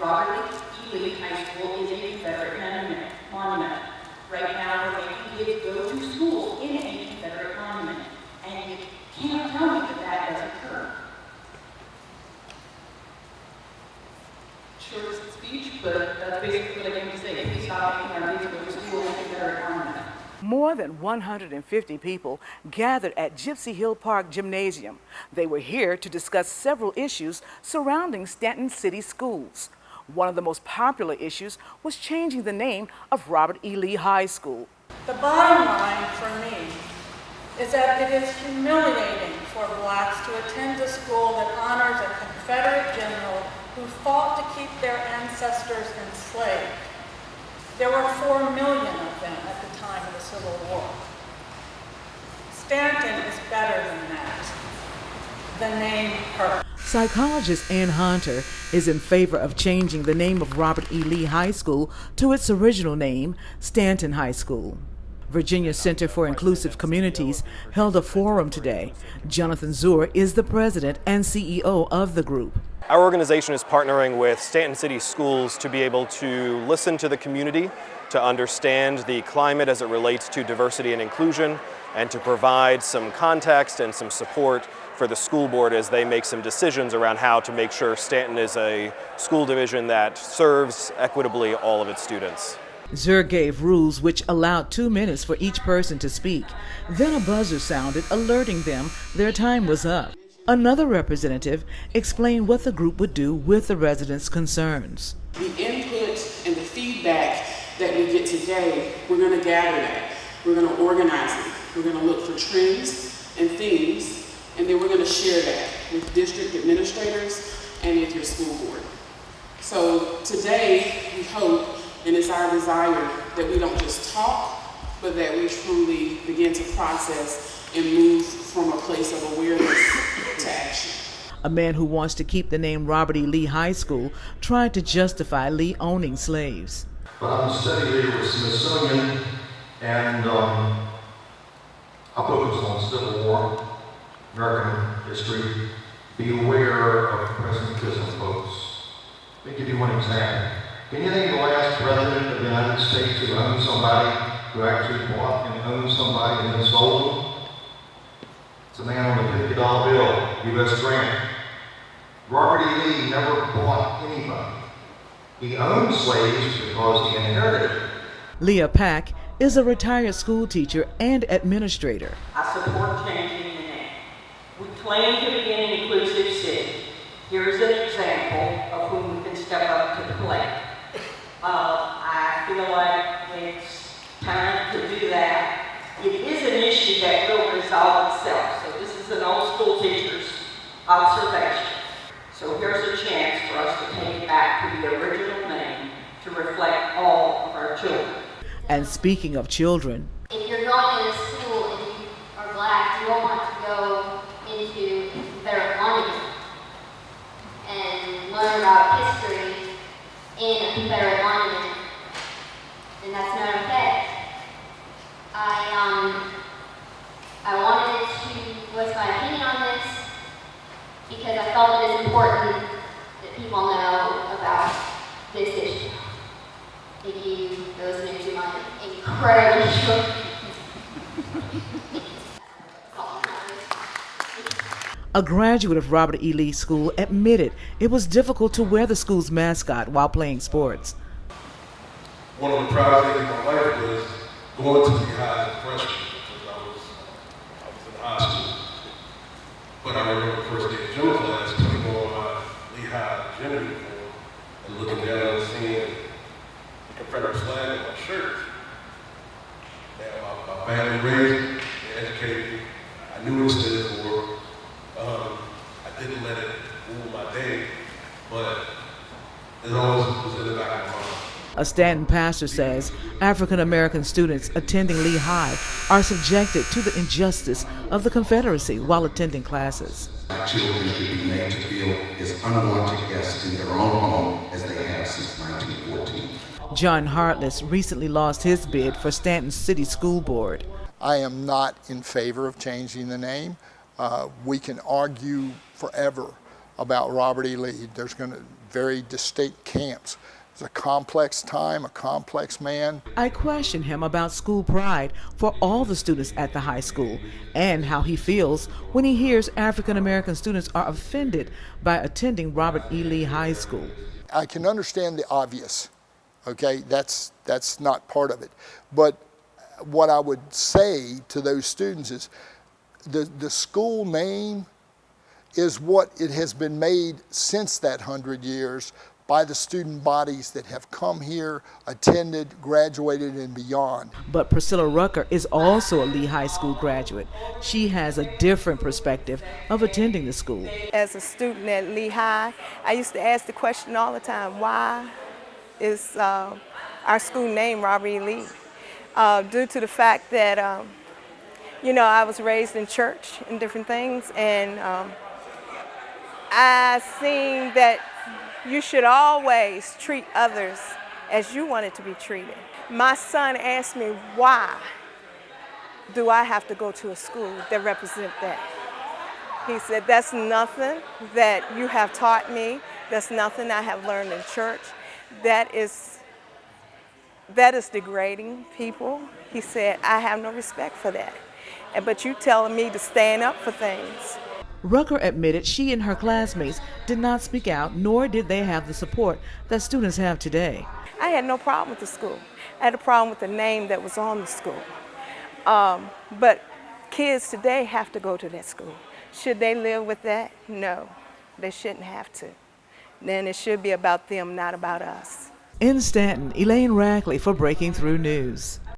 Robert E. Lee High School is a Confederate monument. Right now, we're making kids go to school in a Confederate monument, and you can't tell me that that doesn't occur. Short speech, but that's basically what I came to say. Please stop making our kids go to school in a Confederate monument. More than 150 people gathered at Gypsy Hill Park Gymnasium. They were here to discuss several issues surrounding Staunton City Schools. One of the most popular issues was changing the name of Robert E. Lee High School. The bottom line for me is that it is humiliating for blacks to attend a school that honors a Confederate general who fought to keep their ancestors enslaved. There were 4 million of them at the time of the Civil War. Staunton is better than that. The name hurts. Psychologist Ann Hunter is in favor of changing the name of Robert E. Lee High School to its original name, Staunton High School. Virginia Center for Inclusive Communities held a forum today. Jonathan Zur is the president and CEO of the group. Our organization is partnering with Staunton City Schools to be able to listen to the community, to understand the climate as it relates to diversity and inclusion, and to provide some context and some support for the school board as they make some decisions around how to make sure Staunton is a school division that serves equitably all of its students. Zur gave rules which allowed 2 minutes for each person to speak. Then a buzzer sounded, alerting them their time was up. Another representative explained what the group would do with the residents' concerns. The input and the feedback that we get today, we're going to gather that. We're going to organize it. We're going to look for trends and themes, and then we're going to share that with district administrators and with your school board. So today, we hope, and it's our desire, that we don't just talk, but that we truly begin to process and move from a place of awareness to action. A man who wants to keep the name Robert E. Lee High School tried to justify Lee owning slaves. But I'm a study leader with Smithsonian, and I focus on Civil War, American history. Be aware of presentism, folks. Let me give you one example. Can you think of the last president of the United States who owned somebody, who actually bought and owned somebody and then sold them? It's a man on a $50 bill, U.S. Grant. Robert E. Lee never bought anybody. He owned slaves because he inherited it. Leah Pack is a retired school teacher and administrator. I support changing the name. We claim to be an inclusive city. Here's an example of whom we can step up to the plate. I feel like it's time to do that. It is an issue that will resolve itself. So this is an old school teacher's observation. So here's a chance for us to take it back to the original name to reflect all of our children. And speaking of children, if you're going to school and you are black, you don't want to go into Confederate monument and learn about history in a Confederate monument, then that's not okay. I wanted to voice my opinion on this because I felt it is important that people know about this issue. Thank you. Those names are my incredibly short. a graduate of Robert E. Lee School admitted it was difficult to wear the school's mascot while playing sports. One of the proudest things in my life was going to Lehigh as a freshman because I was in high school. But I remember the first day of gym class putting on my Lehigh gym uniform and looking down and seeing the Confederate flag on my shirt. And my family raised me, they educated me. I knew what it stood for. I didn't let it rule my day, but it always was in the back of my mind. A Staunton pastor says African American students attending Lehigh are subjected to the injustice of the Confederacy while attending classes. Children should be made to feel as unwanted guests in their own home as they have since 1914. John Hartless recently lost his bid for Staunton City School Board. I am not in favor of changing the name. We can argue forever about Robert E. Lee. There's going to very distinct camps. It's a complex time, a complex man. I questioned him about school pride for all the students at the high school and how he feels when he hears African American students are offended by attending Robert E. Lee High School. I can understand the obvious, okay? That's not part of it. But what I would say to those students is the school name is what it has been made since that 100 years by the student bodies that have come here, attended, graduated, and beyond. But Priscilla Rucker is also a Lee High School graduate. She has a different perspective of attending the school. As a student at Lee High, I used to ask the question all the time, why is our school named Robert E. Lee? Due to the fact that, I was raised in church and different things, and I seen that you should always treat others as you wanted to be treated. My son asked me, why do I have to go to a school that represents that? He said, that's nothing that you have taught me. That's nothing I have learned in church. That is degrading people. He said, I have no respect for that. But you telling me to stand up for things. Rucker admitted she and her classmates did not speak out, nor did they have the support that students have today. I had no problem with the school. I had a problem with the name that was on the school. But kids today have to go to that school. Should they live with that? No, they shouldn't have to. Then it should be about them, not about us. In Staunton, Elaine Rackley for Breaking Through News.